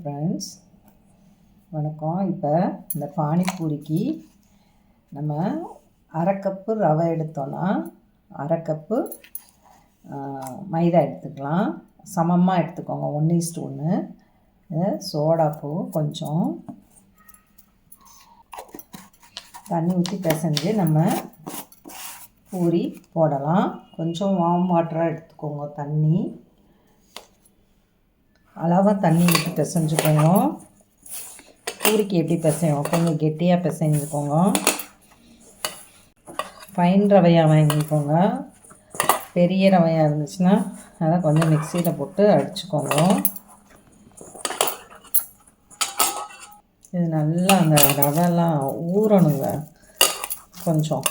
Friends, வணக்கம். இப்போ இந்த பானிபூரிக்கு நம்ம அரை கப்பு ரவை எடுத்தோன்னா அரை கப்பு மைதா எடுத்துக்கலாம். சமமாக எடுத்துக்கோங்க, 1:1. சோடாப்பூ கொஞ்சம் தண்ணி ஊற்றி பிசைஞ்சு நம்ம பூரி போடலாம். கொஞ்சம் வார்ம் வாட்டராக எடுத்துக்கோங்க. தண்ணி அளவாக தண்ணி ஊற்றி பிசைஞ்சுக்கோங்க. பூரிக்கு எப்படி பிசையும், கொஞ்சம் கெட்டியாக பிசைஞ்சுக்கோங்க. ஃபைன் ரவையாக வாங்கிக்கோங்க. பெரிய ரவையாக இருந்துச்சுன்னா அதை கொஞ்சம் மிக்சியில் போட்டு அடிச்சுக்கோங்க. இது நல்லா அந்த ரவைலாம் ஊறணுங்க. கொஞ்சம்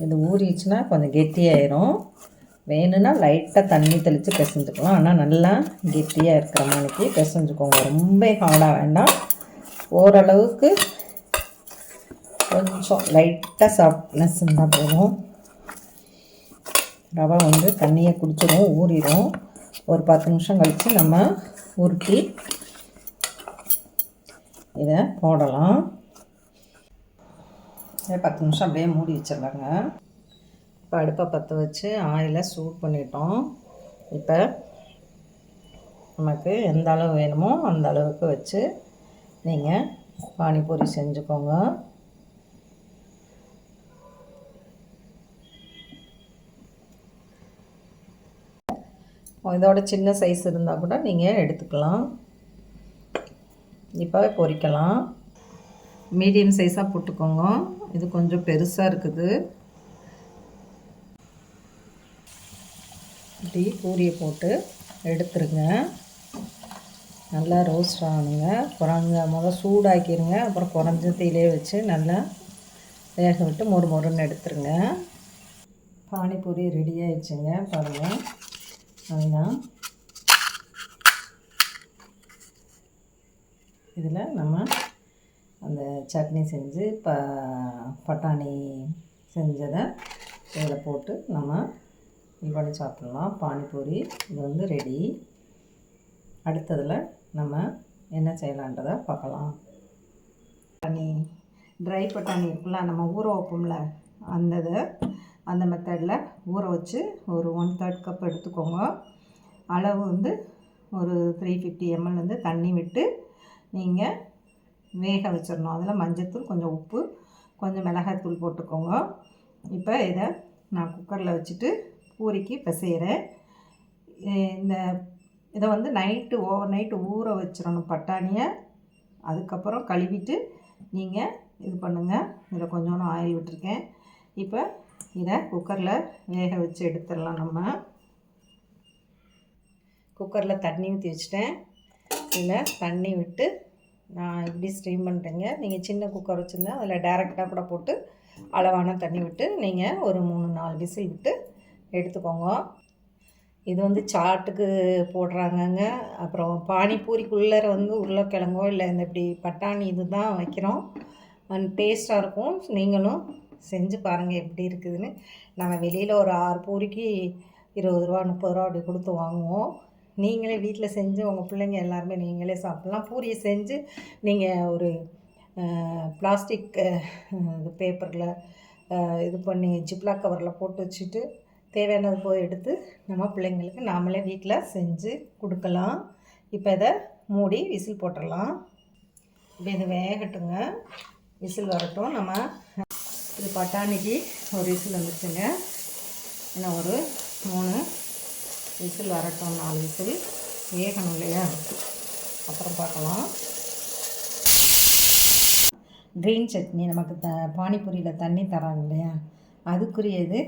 இது ஊறிச்சுன்னா கொஞ்சம் கெட்டியாயிரும். வேணும்னா லைட்டாக தண்ணி தெளித்து பிசைஞ்சுக்கலாம். ஆனால் நல்லா கெட்டியாக இருக்கிற மாதிரிக்கு பிசைஞ்சுக்கோங்க. ரொம்ப ஹார்டாக வேண்டாம், ஓரளவுக்கு கொஞ்சம் லைட்டாக சாஃப்ட்னஸ் இருந்தால் போதும். ரவை தண்ணியை குடிச்சிடும், ஊறிடும். ஒரு 10 நிமிஷம் கழித்து நம்ம உருட்டி இதை போடலாம். 10 நிமிஷம் அப்படியே மூடி வச்சிடலாங்க. இப்போ அடுப்பை பற்ற வச்சு ஆயிலை சூட் பண்ணிட்டோம். இப்போ நமக்கு எந்த அளவு வேணுமோ அந்த அளவுக்கு வச்சு நீங்கள் பானிபூரி செஞ்சுக்கோங்க. இதோட சின்ன சைஸ் இருந்தால் கூட நீங்கள் எடுத்துக்கலாம். இப்போ பொரிக்கலாம். மீடியம் சைஸாக போட்டுக்கோங்க. இது கொஞ்சம் பெருசாக இருக்குது. இப்படி பூரியை போட்டு எடுத்துருங்க. நல்லா ரோஸ்ட் ஆகணுங்க. முதல் சூடாக்கிடுங்க. அப்புறம் குறைஞ்ச தீயிலே வச்சு நல்லா வேக விட்டு மொறுன்னு எடுத்துருங்க. பானிபூரி ரெடி ஆயிடுச்சுங்க. பாருங்கள், அதுதான் இதில் நம்ம அந்த சட்னி செஞ்சு பட்டாணி செஞ்சதை இதில் போட்டு நம்ம இது பண்ணி சாப்பிட்லாம். பானிபூரி இது ரெடி. அடுத்ததில் நம்ம என்ன செய்யலான்றதை பார்க்கலாம். பட்டாணி, ட்ரை பட்டாணி இருக்குல்ல, நம்ம ஊற வைப்போம்ல, அந்த மெத்தடில் ஊற வச்சு ஒரு 1/3 கப் எடுத்துக்கோங்க. அளவு ஒரு 350 ml தண்ணி விட்டு நீங்கள் வேக வச்சிடணும். அதில் மஞ்சள்தூள், கொஞ்சம் உப்பு, கொஞ்சம் மிளகாய்த்தூள் போட்டுக்கோங்க. இப்போ இதை நான் குக்கரில் வச்சுட்டு பூரிக்கு பிசைகிறேன். இதை ஓவர் நைட்டு ஊற வச்சிடணும் பட்டாணியை. அதுக்கப்புறம் கழுவிட்டு நீங்கள் இது பண்ணுங்கள். இதில் கொஞ்சோண்டு ஆயில் விட்டுருக்கேன். இப்போ இதை குக்கரில் வேக வச்சு எடுத்துடலாம். நம்ம குக்கரில் தண்ணி ஊற்றி வச்சுட்டேன். இதில் தண்ணி விட்டு நான் இப்படி ஸ்டீம் பண்ணிட்டேங்க. நீங்கள் சின்ன குக்கர் வச்சுருந்தா அதில் டேரெக்டாக கூட போட்டு அளவான தண்ணி விட்டு நீங்கள் ஒரு 3-4 விசில் விட்டு எடுத்துக்கோங்க. இது சாட்டுக்கு போடுறாங்கங்க. அப்புறம் பானிபூரிக்குள்ளே உருளைக்கிழங்கோ இல்லை இந்த இப்படி பட்டாணி இது தான் வைக்கிறோம். டேஸ்ட்டாக இருக்கும். நீங்களும் செஞ்சு பாருங்கள் எப்படி இருக்குதுன்னு. நம்ம வெளியில் ஒரு 6 பூரிக்கு 20 ரூபா 30 ரூபா அப்படி கொடுத்து வாங்குவோம். நீங்களே வீட்டில் செஞ்சு உங்கள் பிள்ளைங்க எல்லாருமே நீங்களே சாப்பிட்லாம். பூரியை செஞ்சு நீங்கள் ஒரு பிளாஸ்டிக் பேப்பரில் இது பண்ணி ஜிப்லாக் கவரில் போட்டு வச்சுட்டு தேவையானது போய் எடுத்து நம்ம பிள்ளைங்களுக்கு நாமளே வீட்டில் செஞ்சு கொடுக்கலாம். இப்போ இதை மூடி விசில் போட்டுடலாம். இப்போ இது வேகட்டுங்க, விசில் வரட்டும். நம்ம இது பட்டாணிக்கு ஒரு விசில் வந்துச்சுங்க. இன்னும் ஒரு 3 விசில் வரட்டும், 4 விசில் வேகணும் இல்லையா, அப்புறம் பார்க்கலாம். க்ரீன் சட்னி நமக்கு பானிபூரியில் தண்ணி தராங்க இல்லையா, அதுக்குரியது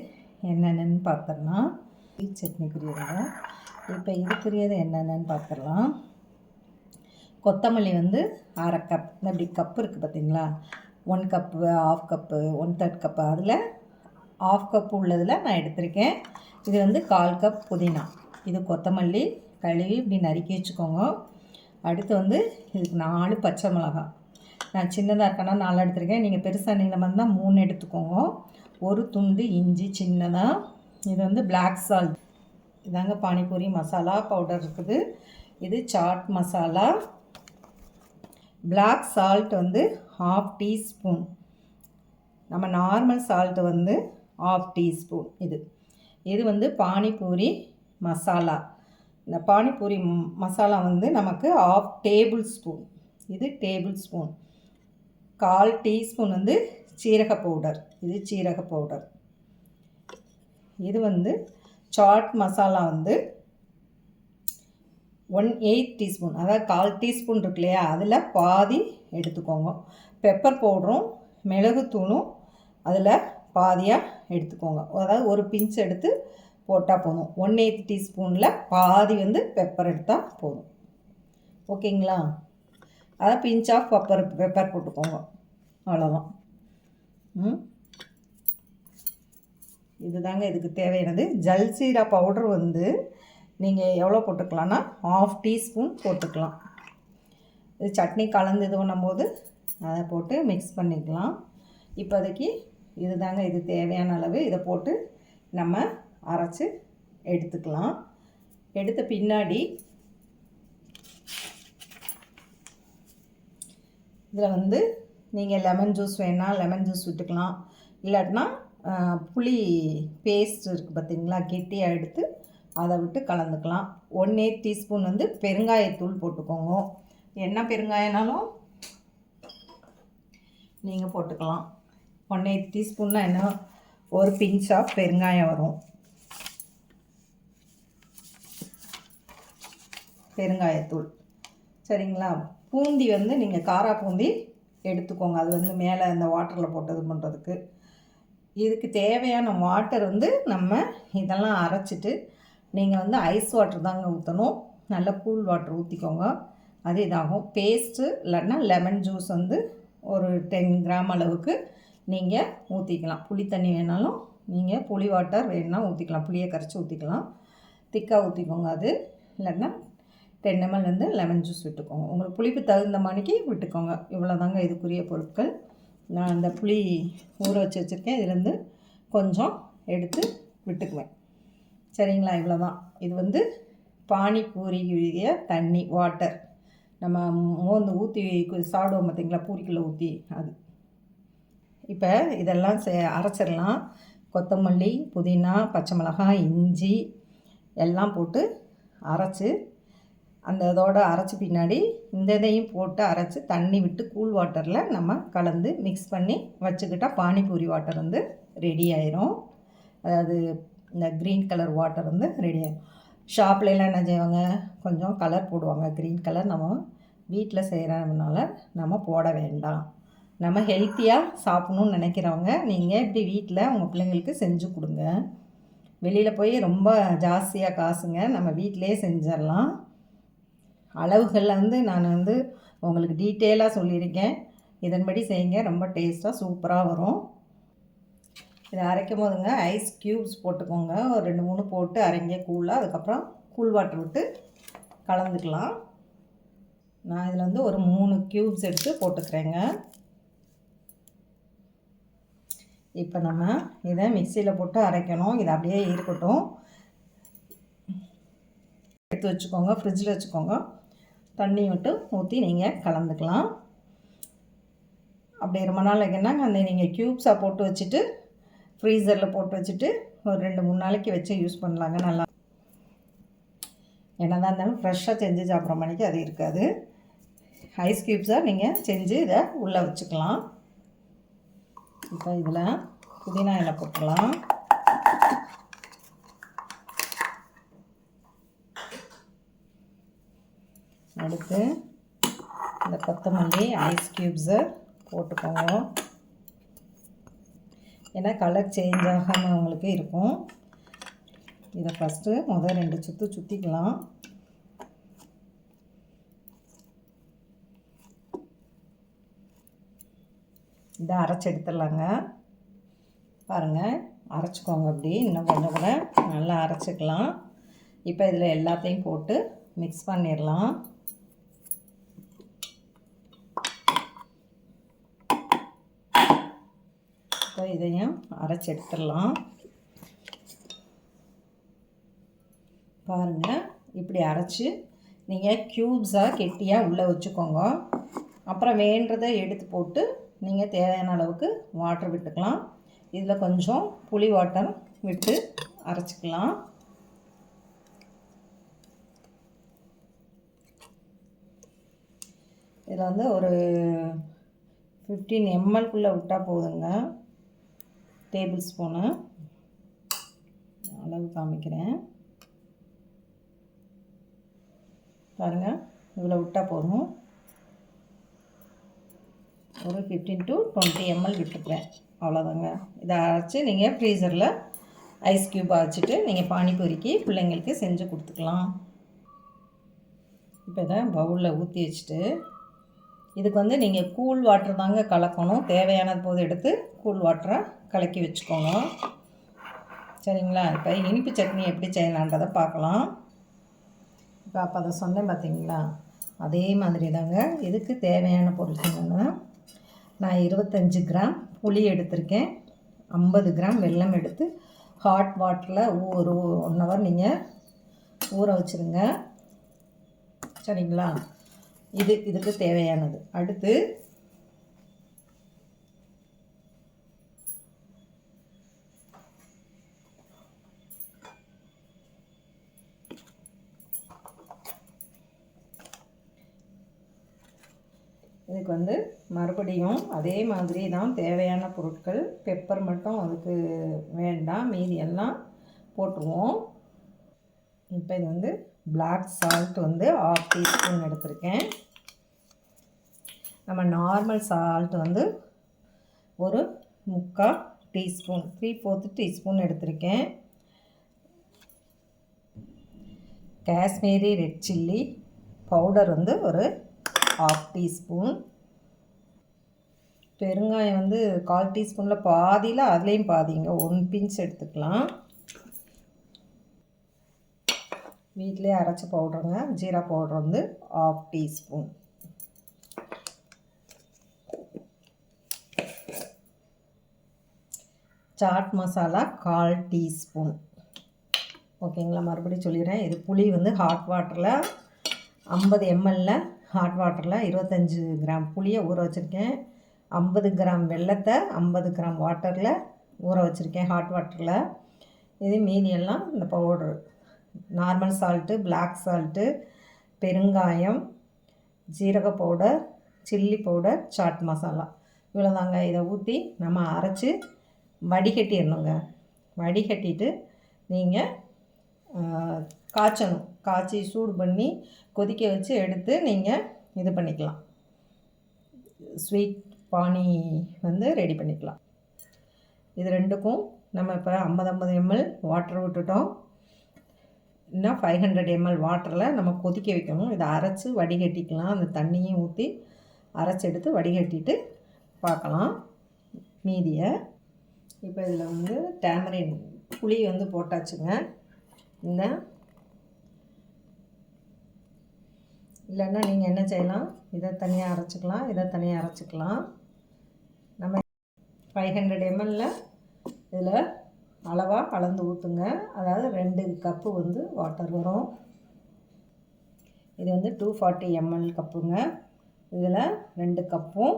என்னென்னு பார்த்துடலாம். க்ரீன் சட்னிக்குரியதுங்க. இப்போ இதுக்குரியது என்னென்னு பார்த்துடலாம். கொத்தமல்லி அரை கப். இப்படி கப்பு இருக்குது பார்த்தீங்களா, 1 கப்பு, 1/2 கப்பு, 1/3 கப்பு, அதில் 1/2 கப்பு உள்ளதில் நான் எடுத்திருக்கேன். இது 1/4 கப் புதினா. இது கொத்தமல்லி கழுவி இப்படி நறுக்கி வச்சுக்கோங்க. அடுத்து இதுக்கு 4 பச்சை மிளகாய். நான் சின்னதாக இருக்கேன்னா 4 எடுத்திருக்கேன். நீங்கள் பெருசாக நீளமாக இருந்தால் 3 எடுத்துக்கோங்க. ஒரு துண்டு இஞ்சி சின்னதாக, இது வந்து பிளாக் சால்ட். இதாங்க பானிபூரி மசாலா பவுடர் இருக்குது. இது சாட் மசாலா. பிளாக் சால்ட் வந்து 1/2 டீஸ்பூன். நம்ம நார்மல் சால்ட்டு வந்து 1/2 டீஸ்பூன். இது வந்து பானிபூரி மசாலா. இந்த பானிபூரி மசாலா வந்து நமக்கு 1/2 டேபிள் ஸ்பூன். இது டேபிள் ஸ்பூன். 1/4 டீஸ்பூன் வந்து சீரக பவுடர். இது சீரக பவுடர். இது வந்து சாட் மசாலா வந்து 1/8 டீஸ்பூன். அதாவது 1/4 டீஸ்பூன் இருக்கு இல்லையா, அதில் பாதி எடுத்துக்கோங்க. பெப்பர் பவுடரும் மிளகுத்தூளும் அதில் பாதியாக எடுத்துக்கோங்க. அதாவது ஒரு பிஞ்ச் எடுத்து போட்டால் போதும். 1/8 டீஸ்பூனில் பாதி வந்து பெப்பர் எடுத்தால் போதும். ஓகேங்களா? அதாவது பிஞ்ச் ஆஃப் பெப்பர் போட்டுக்கோங்க. அவ்வளோதான். இதுதாங்க இதுக்கு தேவையானது. ஜல்சீரா பவுடர் வந்து நீங்கள் எவ்வளோ போட்டுக்கலான்னா 1/2 டீஸ்பூன் போட்டுக்கலாம். இது சட்னி கலந்து இது பண்ணும்போது அதை போட்டு மிக்ஸ் பண்ணிக்கலாம். இப்போதைக்கு இதுதாங்க இது தேவையான அளவு. இதை போட்டு நம்ம அரைச்சி எடுத்துக்கலாம். எடுத்த பின்னாடி இதில் வந்து நீங்கள் லெமன் ஜூஸ் வேணால் லெமன் ஜூஸ் விட்டுக்கலாம். இல்லாட்டினா புளி பேஸ்ட் இருக்குது பார்த்திங்களா, கெட்டியாக எடுத்து அதை விட்டு கலந்துக்கலாம். 1/8 டீஸ்பூன் வந்து பெருங்காயத்தூள் போட்டுக்கோங்க. என்ன பெருங்காயனாலும் நீங்கள் போட்டுக்கலாம். 1/8 டீஸ்பூன்னா என்ன, ஒரு பிஞ்ச் ஆஃப் பெருங்காயம் வரும். பெருங்காயத்தூள் சரிங்களா. பூந்தி வந்து நீங்கள் காரா பூந்தி எடுத்துக்கோங்க. அது வந்து மேலே இந்த வாட்டரில் போட்டது பண்ணுறதுக்கு. இதுக்கு தேவையான வாட்டர் வந்து நம்ம இதெல்லாம் அரைச்சிட்டு நீங்கள் வந்து ஐஸ் வாட்டர் தாங்க ஊற்றணும். நல்ல கூல் வாட்டர் ஊற்றிக்கோங்க. அது இதாகும். பேஸ்ட்டு இல்லைன்னா லெமன் ஜூஸ் வந்து ஒரு 10 கிராம் அளவுக்கு நீங்கள் ஊற்றிக்கலாம். புளி தண்ணி வேணாலும் நீங்கள் புளி வாட்டர் வேணுன்னா ஊற்றிக்கலாம். புளியை கரைச்சி ஊற்றிக்கலாம். திக்காக ஊற்றிக்கோங்க. அது இல்லைன்னா 10 ml வந்து லெமன் ஜூஸ் விட்டுக்கோங்க. உங்களுக்கு புளிப்பு தகுந்த மணிக்கு விட்டுக்கோங்க. இவ்வளோதாங்க இதுக்குரிய பொருட்கள். நான் அந்த புளி ஊற வச்சுருக்கேன். இதுலேருந்து கொஞ்சம் எடுத்து விட்டுக்குவேன். சரிங்களா? இவ்வளோதான். இது வந்து பானிபூரியுடைய தண்ணி வாட்டர். நம்ம மோந்து ஊற்றி சாப்பிடுவோம் பார்த்திங்களா, பூரிக்குள்ளே ஊற்றி, அது. இப்போ இதெல்லாம் அரைச்சிடலாம். கொத்தமல்லி, புதினா, பச்சை மிளகாய், இஞ்சி எல்லாம் போட்டு அரைச்சி அந்த இதோடு அரைச்சி பின்னாடி இந்த இதையும் போட்டு அரைச்சி தண்ணி விட்டு கூல் வாட்டரில் நம்ம கலந்து மிக்ஸ் பண்ணி வச்சுக்கிட்டால் பானிபூரி வாட்டர் வந்து ரெடி ஆயிரும். அதாவது இந்த க்ரீன் கலர் வாட்டர் வந்து ரெடி ஆகிடும். ஷாப்லலாம் என்ன செய்வாங்க, கொஞ்சம் கலர் போடுவாங்க, க்ரீன் கலர். நம்ம வீட்டில் செய்கிறதுனால நம்ம போட வேண்டாம். நம்ம ஹெல்த்தியாக சாப்பிட்ணுன்னு நினைக்கிறவங்க நீங்கள் இப்படி வீட்டில் உங்கள் பிள்ளைங்களுக்கு செஞ்சு கொடுங்க. வெளியில் போய் ரொம்ப ஜாஸ்தியாக காசுங்க, நம்ம வீட்டிலே செஞ்சிடலாம். அளவுகளில் வந்து நான் வந்து உங்களுக்கு டீட்டெயிலாக சொல்லியிருக்கேன். இதன்படி செய்யுங்க, ரொம்ப டேஸ்ட்டாக சூப்பராக வரும். இதை அரைக்கும் போதுங்க ஐஸ் க்யூப்ஸ் போட்டுக்கோங்க. ஒரு 2-3 போட்டு அரைங்க கூலாக. அதுக்கப்புறம் கூல் வாட்டர் விட்டு கலந்துக்கலாம். நான் இதில் வந்து ஒரு 3 க்யூப்ஸ் எடுத்து போட்டுக்கிறேங்க. இப்போ நம்ம இதை மிக்சியில் போட்டு அரைக்கணும். இது அப்படியே இருக்கட்டும். எடுத்து வச்சுக்கோங்க, ஃப்ரிட்ஜில் வச்சுக்கோங்க. தண்ணி விட்டு ஊற்றி நீங்கள் கலந்துக்கலாம். அப்படி ரொம்ப நாள் வைக்கணும்னா அந்த நீங்கள் க்யூப்ஸாக போட்டு வச்சுட்டு ஃப்ரீசரில் போட்டு வச்சுட்டு ஒரு 2-3 நாளைக்கு வச்சு யூஸ் பண்ணலாங்க. நல்லா என்னதான் இருந்தாலும் ஃப்ரெஷ்ஷாக செஞ்சு சாப்பிட்ற மணிக்கு அது இருக்காது. ஐஸ் க்யூப்ஸாக நீங்கள் செஞ்சு இதை உள்ளே வச்சுக்கலாம். இப்போ இதில் புதினா இலை போட்டுக்கலாம். அடுத்து இந்த கொத்தமல்லி ஐஸ் க்யூப்ஸை போட்டுக்கோங்க. ஏன்னா கலர் சேஞ்ச் ஆகாமல் உங்களுக்கு இருக்கும். இதை ஃபஸ்ட்டு 2 சுற்று சுற்றிக்கலாம். இதை அரைச்சி எடுத்துடலாங்க. பாருங்கள், அரைச்சிக்கோங்க. அப்படி இன்னும் கொஞ்சம் கூட நல்லா அரைச்சிக்கலாம். இப்போ இதில் எல்லாத்தையும் போட்டு மிக்ஸ் பண்ணிடலாம். இப்போ இதையும் அரைச்சி எடுத்துடலாம். பாருங்கள், இப்படி அரைச்சி நீங்கள் க்யூப்ஸாக கெட்டியாக உள்ளே வச்சுக்கோங்க. அப்புறம் வேண்டதை எடுத்து போட்டு நீங்கள் தேவையான அளவுக்கு வாட்டர் விட்டுக்கலாம். இதில் கொஞ்சம் புளி வாட்டர் விட்டு அரைச்சிக்கலாம். இதில் வந்து ஒரு 15 ml விட்டால் போதுங்க. டேபிள் ஸ்பூனு அளவு காமிக்கிறேன். பாருங்கள், இவ்வளோ விட்டால் போதும். ஒரு 15 to 20 ml விட்டுக்கிறேன், அவ்வளோதாங்க. இதை அரைச்சி நீங்கள் ஃப்ரீசரில் ஐஸ் க்யூப்பாக வச்சுட்டு நீங்கள் பானிபூரிக்கு பிள்ளைங்களுக்கு செஞ்சு கொடுத்துக்கலாம். இப்போ இதை பவுலில் ஊற்றி வச்சுட்டு இதுக்கு வந்து நீங்கள் கூல் வாட்டர் தாங்க கலக்கணும். தேவையானது போது எடுத்து கூல் வாட்டரை கலக்கி வச்சுக்கோங்க. சரிங்களா? இப்போ இனிப்பு சட்னி எப்படி செய்யலான்றதை பார்க்கலாம். இப்போ அதை சொன்னேன் பார்த்தீங்களா, அதே மாதிரி தாங்க. இதுக்கு தேவையான பொருள் என்னென்னா, நான் 25 கிராம் புளி எடுத்திருக்கேன். 50 கிராம் வெல்லம் எடுத்து ஹாட் வாட்டரில் ஒரு 1 ஹவர் நீங்கள் ஊற வச்சுருங்க. சரிங்களா? இதுக்கு தேவையானது. அடுத்து இதுக்கு வந்து மறுபடியும் அதே மாதிரி தான் தேவையான பொருட்கள். பெப்பர் மட்டும் அதுக்கு வேண்டாம், மீதி எல்லாம் போட்டுருவோம். இப்போ இது வந்து பிளாக் சால்ட் வந்து 1/2 டீஸ்பூன் எடுத்திருக்கேன். நம்ம நார்மல் சால்ட் வந்து ஒரு 3/4 டீஸ்பூன், 3/4 டீஸ்பூன் எடுத்திருக்கேன். காஷ்மீரி ரெட் சில்லி பவுடர் வந்து ஒரு 1/2 டீஸ்பூன். பெருங்காயம் வந்து 1/4 டீஸ்பூனில் பாதியில் அதுலேயும் பாதிங்க, 1 பிஞ்ச் எடுத்துக்கலாம். வீட்டிலே அரைச்ச பவுடருங்க, ஜீரா பவுடர் வந்து 1/2 டீஸ்பூன். Chat masala 1/4 teaspoon. ஓகேங்களா? மறுபடியும் சொல்லிடுறேன். இது புளி வந்து ஹாட் வாட்டரில் 50 ml ஹாட் வாட்டரில் 25 கிராம் புளியை ஊற வச்சுருக்கேன். 50 கிராம் வெல்லத்தை 50 கிராம் வாட்டரில் ஊற வச்சுருக்கேன், ஹாட் வாட்டரில். இது மீதியெல்லாம் இந்த powder, normal salt, black salt, பெருங்காயம், ஜீரக powder, chilli powder, chaat masala, இவ்வளோதாங்க. இதை ஊற்றி நம்ம அரைச்சி வடிகட்டிடணுங்க. வடிகட்டிட்டு நீங்கள் காய்ச்சணும். காய்ச்சி சூடு பண்ணி கொதிக்க வச்சு எடுத்து நீங்கள் இது பண்ணிக்கலாம். ஸ்வீட் பானி வந்து ரெடி பண்ணிக்கலாம். இது ரெண்டுக்கும் நம்ம இப்போ 50 ml வாட்டர் விட்டுட்டோம். இன்னும் 500 ml வாட்டரில் நம்ம கொதிக்க வைக்கணும். இதை அரைச்சி வடிகட்டிக்கலாம். அந்த தண்ணியும் ஊற்றி அரைச்சி எடுத்து வடிகட்டிட்டு பார்க்கலாம் மீதியை. இப்போ இதில் வந்து டேமரின் புளி வந்து போட்டாச்சுங்க. இந்த இல்லைன்னா நீங்கள் என்ன செய்யலாம், இதை தனியாக அரைச்சிக்கலாம், இதை தனியாக அரைச்சிக்கலாம். நம்ம 500 ml இதில் அளவாக கலந்து ஊற்றுங்க. அதாவது 2 கப்பு வந்து வாட்டர் வரும். இது வந்து 240 ml கப்புங்க. இதில் 2 கப்பும்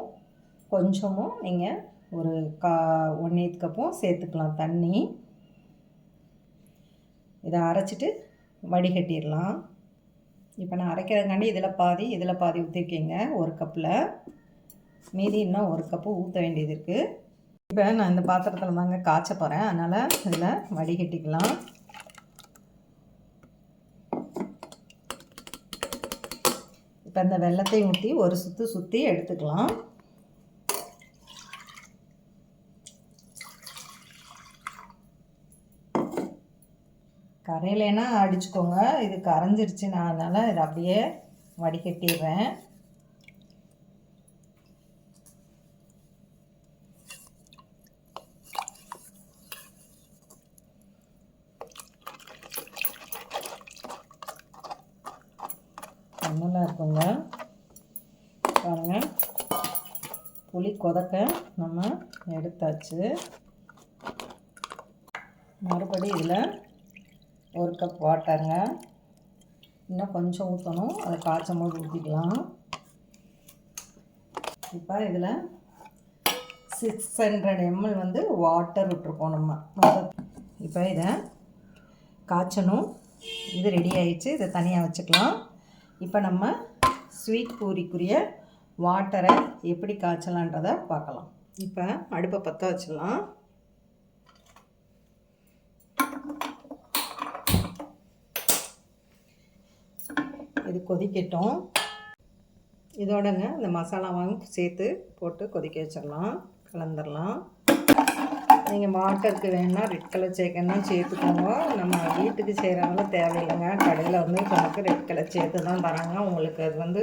கொஞ்சமும் நீங்கள் ஒரு 1/8 கப்பும் சேர்த்துக்கலாம் தண்ணி. இதை அரைச்சிட்டு வடிகட்டிடலாம். இப்போ நான் அரைக்கிறதுக்காண்டி இதில் பாதி ஊற்றிருக்கீங்க 1 கப்பில். மீதி இன்னும் 1 கப்பு ஊற்ற வேண்டியது இருக்குது. இப்போ நான் இந்த பாத்திரத்தில் தாங்க காய்ச்ச போகிறேன், அதனால் இதில் வடிகட்டிக்கலாம். இப்போ இந்த வெல்லத்தையும் ஊற்றி ஒரு சுற்றி எடுத்துக்கலாம். கரையிலேனா அடிச்சுக்கோங்க. இது கரைஞ்சிருச்சு, நான் அதனால் இதை அப்படியே வடிகட்டிடுறேன். நல்லா இருக்குங்க. பாருங்கள், புளி கொதக்க நம்ம எடுத்தாச்சு. மறுபடி இதில் 1 கப் வாட்டருங்க. இன்னும் கொஞ்சம் ஊற்றணும், அதை காய்ச்சும் போது ஊற்றிக்கலாம். இப்போ இதில் 600 ml வந்து வாட்டர் விட்டுருக்கோம் நம்ம. இப்போ இதை காய்ச்சணும். இது ரெடி ஆயிடுச்சு. இதை தனியாக வச்சுக்கலாம். இப்போ நம்ம ஸ்வீட் பூரிக்குரிய வாட்டரை எப்படி காய்ச்சலான்றதை பார்க்கலாம். இப்போ அடுப்பை பற்ற வச்சிடலாம். இது கொதிக்கட்டும். இதோடங்க இந்த மசாலாவும் சேர்த்து போட்டு கொதிக்க வச்சிடலாம். கலந்துடலாம். நீங்கள் வாட்டருக்கு வேணால் ரெட் கலர் சேர்க்கணும்னா சேர்த்துக்கோங்க. நம்ம வீட்டுக்கு செய்கிறனால தேவையில்லைங்க. கடையில் வந்து நமக்கு ரெட் கலர் சேர்த்து தான் தராங்க. உங்களுக்கு அது வந்து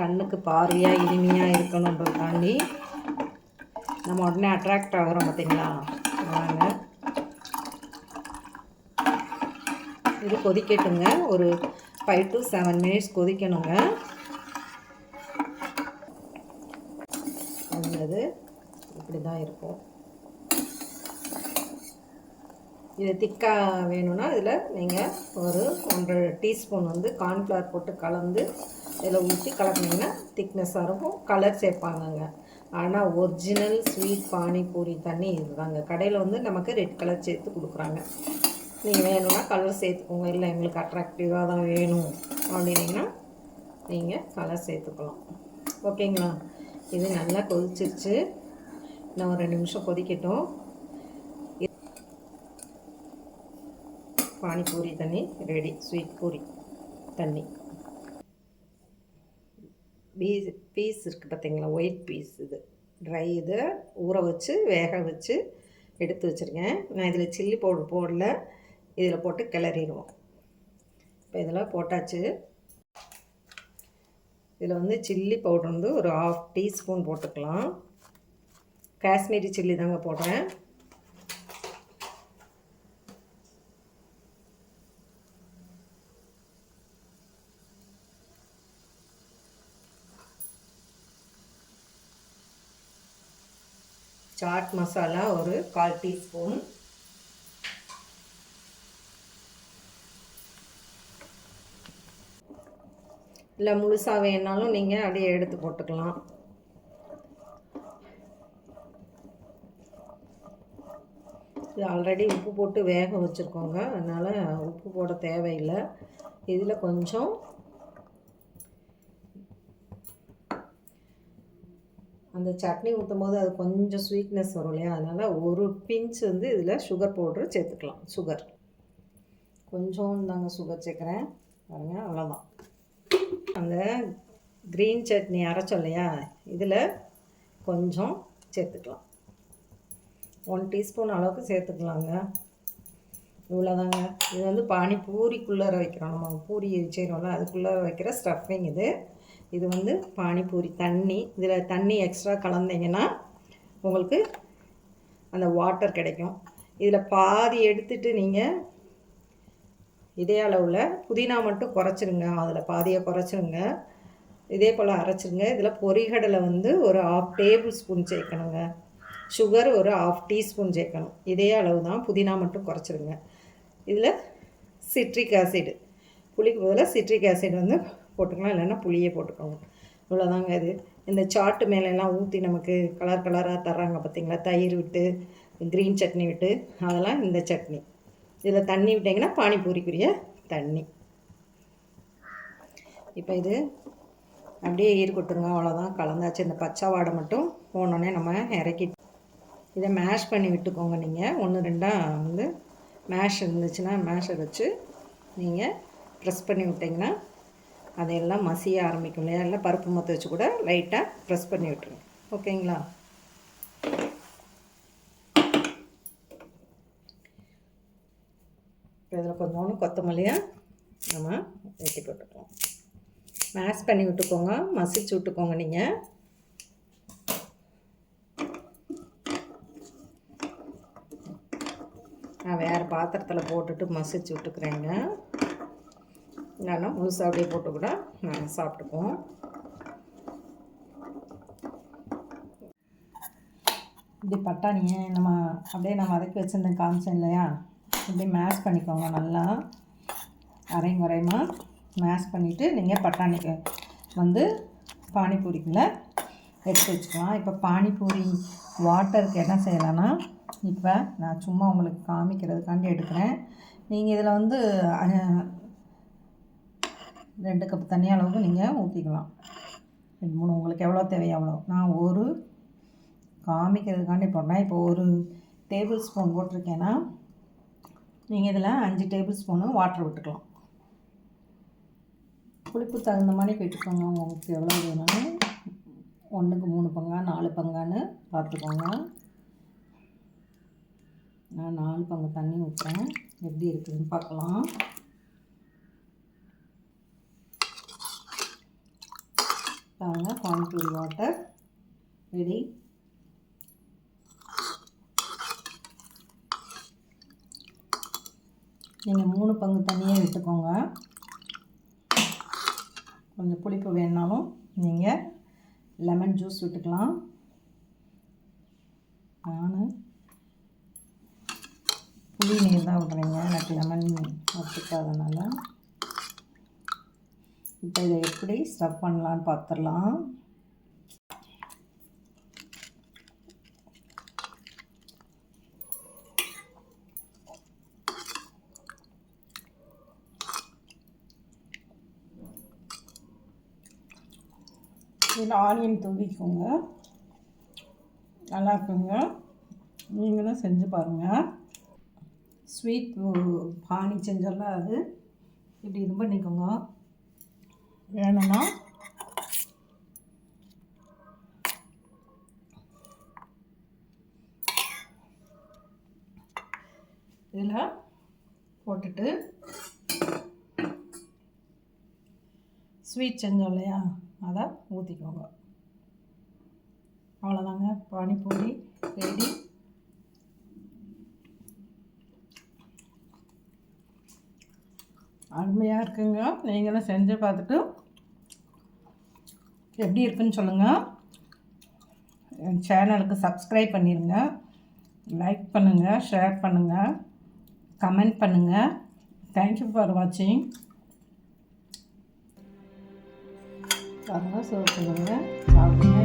கண்ணுக்கு பார்வையாக இனிமையாக இருக்கணுன்றதுக்காண்டி நம்ம உடனே அட்ராக்ட் ஆகிறோம் பார்த்தீங்களா. வாங்க இது கொதிக்கட்டுங்க. ஒரு 5 to 7 minutes கொதிக்கணுங்க. அது இப்படி தான் இருக்கும். இது திக்காக வேணும்னா இதில் நீங்கள் ஒரு 1.5 டீஸ்பூன் வந்து கார்ன்ஃப்ளவர் போட்டு கலந்து இதில் ஊற்றி கலக்குனீங்கன்னா திக்னஸாக இருக்கும். கலர் சேர்ப்பாங்கங்க. ஆனால் ஒரிஜினல் ஸ்வீட் பானிபூரி தண்ணி இதுதாங்க. கடையில் வந்து நமக்கு ரெட் கலர் சேர்த்து கொடுக்குறாங்க. நீங்கள் வேணும்னா கலர் சேர்த்துக்கோங்க. இல்லை எங்களுக்கு அட்ராக்டிவாக தான் வேணும் அப்படின்னீங்கன்னா நீங்கள் கலர் சேர்த்துக்கலாம். ஓகேங்களா. இது நல்லா கொதிச்சிருச்சு. இன்னும் ஒரு 2 நிமிஷம் கொதிக்கட்டும். பானிபூரி தண்ணி ரெடி. ஸ்வீட் பூரி தண்ணி. பீஸ் இருக்குது பார்த்தீங்களா, ஒயிட் பீஸ். இது ட்ரை. இதை ஊற வச்சு வேக வச்சு எடுத்து வச்சுருக்கேன். நான் இதில் சில்லி பவுடர் போடல. இதில் போட்டு கிளறிடுவோம். இப்போ இதில் போட்டாச்சு. இதில் வந்து சில்லி பவுடர் வந்து ஒரு 1/2 டீஸ்பூன் போட்டுக்கலாம். காஷ்மீரி சில்லி தாங்க போடுறேன். சாட் மசாலா ஒரு 1/4 டீஸ்பூன். இல்லை முழுசாக வேணாலும் நீங்கள் அப்படியே எடுத்து போட்டுக்கலாம். இது ஆல்ரெடி உப்பு போட்டு வேக வச்சுருக்கோங்க. அதனால் உப்பு போட தேவையில்லை. இதில் கொஞ்சம் அந்த சட்னி ஊற்றும் போது அது கொஞ்சம் ஸ்வீட்னஸ் வரும் இல்லையா. அதனால் ஒரு பிஞ்ச் வந்து இதில் சுகர் பவுட்ரு சேர்த்துக்கலாம். சுகர் கொஞ்சம் தாங்க சுகர் சேர்க்குறேன் பாருங்க. அவ்வளோதான். அந்த க்ரீன் சட்னி அரைச்சோம் இல்லையா, இதில் கொஞ்சம் சேர்த்துக்கலாம். 1 டீஸ்பூன் அளவுக்கு சேர்த்துக்கலாங்க. இவ்வளோதாங்க. இது வந்து பானிபூரிக்குள்ளார வைக்கிறோம். நம்ம பூரி செய்கிறோம்ல அதுக்குள்ளார வைக்கிற ஸ்டஃபிங் இது. இது வந்து பானிபூரி தண்ணி. இதில் தண்ணி எக்ஸ்ட்ரா கலந்தீங்கன்னா உங்களுக்கு அந்த வாட்டர் கிடைக்கும். இதில் பாதி எடுத்துகிட்டு நீங்கள் இதே அளவில் புதினா மட்டும் குறைச்சிருங்க. அதில் பாதியை குறைச்சிருங்க. இதே போல் அரைச்சிருங்க. இதில் பொரிகடலை வந்து ஒரு 1/2 டேபிள் ஸ்பூன் சேர்க்கணுங்க. சுகர் ஒரு 1/2 டீஸ்பூன் சேர்க்கணும். இதே அளவு தான். புதினா மட்டும் குறைச்சிருங்க. இதில் சிட்ரிக் ஆசிட், புளிக்கு பதிலாக சிட்ரிக் ஆசிட் வந்து போட்டுக்கலாம். இல்லைன்னா புளியே போட்டுக்கோங்க. இவ்வளோதாங்க. இது இந்த சாட்டு மேலெல்லாம் ஊற்றி நமக்கு கலர் கலராக தர்றாங்க பார்த்தீங்களா, தயிர் விட்டு க்ரீன் சட்னி விட்டு, அதெல்லாம் இந்த சட்னி. இதில் தண்ணி விட்டிங்கன்னா பானிபூரிக்குரிய தண்ணி. இப்போ இது அப்படியே ஈர்க்கட்டுங்க. அவ்வளோதான், கலந்தாச்சு. இந்த பச்சை வாடை மட்டும் போனோடனே நம்ம இறக்கி இதை மேஷ் பண்ணி விட்டுக்கோங்க. நீங்கள் 1-2 வந்து மேஷ் இருந்துச்சுன்னா மேஷை வச்சு நீங்கள் ப்ரெஸ் பண்ணி விட்டிங்கன்னா அதையெல்லாம் மசிய ஆரம்பிக்கும் இல்லையா. இல்லை பருப்பு மொத்த வச்சு கூட லைட்டாக ப்ரெஸ் பண்ணி விட்டுருங்க. ஓகேங்களா. இதில் கொஞ்சோண்டு கொத்தமல்லியாக நம்ம வெட்டி போட்டுக்கலாம். மேஷ் பண்ணி விட்டுக்கோங்க, மசிச்சு விட்டுக்கோங்க. நீங்கள் நான் வேறு பாத்திரத்தில் போட்டுட்டு மசிச்சு விட்டுக்கிறேங்க. இல்லைன்னா முழுசாக அப்படியே போட்டு கூட நாங்கள் சாப்பிட்டுக்குவோம். இப்படி பட்டாணியை நம்ம அப்படியே நான் வதக்கி வச்சுருந்தேன் காமிச்சேன் இல்லையா, இப்படி மேஷ் பண்ணிக்கோங்க நல்லா. அரையும் குறையமாக மேஷ் பண்ணிவிட்டு நீங்கள் பட்டாணிக்கு வந்து பானிபூரிக்குள்ளே எடுத்து வச்சுக்கலாம். இப்போ பானிபூரி வாட்டருக்கு என்ன செய்யலான்னா, இப்போ நான் சும்மா உங்களுக்கு காமிக்கிறதுக்காண்டி எடுக்கிறேன். நீங்கள் இதில் வந்து 2 கப் தண்ணி அளவுக்கு நீங்கள் ஊற்றிக்கலாம். 2 3 உங்களுக்கு எவ்வளோ தேவையோ அவ்வளோ. நான் ஒரு காமிக்கிறதுக்காண்டி போடுறேன். இப்போ 1 டேபிள் ஸ்பூன் போட்டிருக்கேன்னா நீங்கள் இதில் 5 டேபிள் ஸ்பூனு வாட்டர் விட்டுக்கலாம். புளிப்பு தகுந்த மாதிரி விட்டுக்கோங்க. உங்களுக்கு எவ்வளோ வேணும்னு 1க்கு 3 பங்கா 4 பங்கான்னு பார்த்துக்கோங்க. நான் 4 பங்கு தண்ணி ஊற்றுறேன். எப்படி இருக்குதுன்னு பார்க்கலாம். பாருங்க, பானிபூரி வாட்டர் ரெடி. நீங்கள் 3 பங்கு தண்ணியே விட்டுக்கோங்க. கொஞ்சம் புளிப்பு வேணுனாலும் நீங்கள் லெமன் ஜூஸ் விட்டுக்கலாம். நான் புளி நீர் தான் விட்றேங்க, எனக்கு லெமன் ஒத்துக்காதனால. இப்போ இதை எப்படி ஸ்டஃப் பண்ணலான்னு பார்த்துடலாம். இதில் ஆனியன் தூவிக்கோங்க, நல்லா இருக்குங்க. நீங்களும் செஞ்சு பாருங்கள். ஸ்வீட் பானி செஞ்சோம்ல, அது இப்படி இது பண்ணிக்கோங்க. வேணும்னா இதில் போட்டுட்டு ஸ்வீட் செஞ்சோம் இல்லையா, அதை ஊற்றிக்கோங்க. அவ்வளோதாங்க, பானிபூரி ரெடி. அருமையாக இருக்குங்க. நீங்களும் செஞ்சு பார்த்துட்டு எப்படி இருக்குன்னு சொல்லுங்கள். என் சேனலுக்கு சப்ஸ்கிரைப் பண்ணிடுங்க, லைக் பண்ணுங்கள், ஷேர் பண்ணுங்கள், கமெண்ட் பண்ணுங்கள். தேங்க்யூ ஃபார் வாட்சிங். பாருங்கள், சர்வ் பண்ணுங்கள், சாப்பிடுங்க.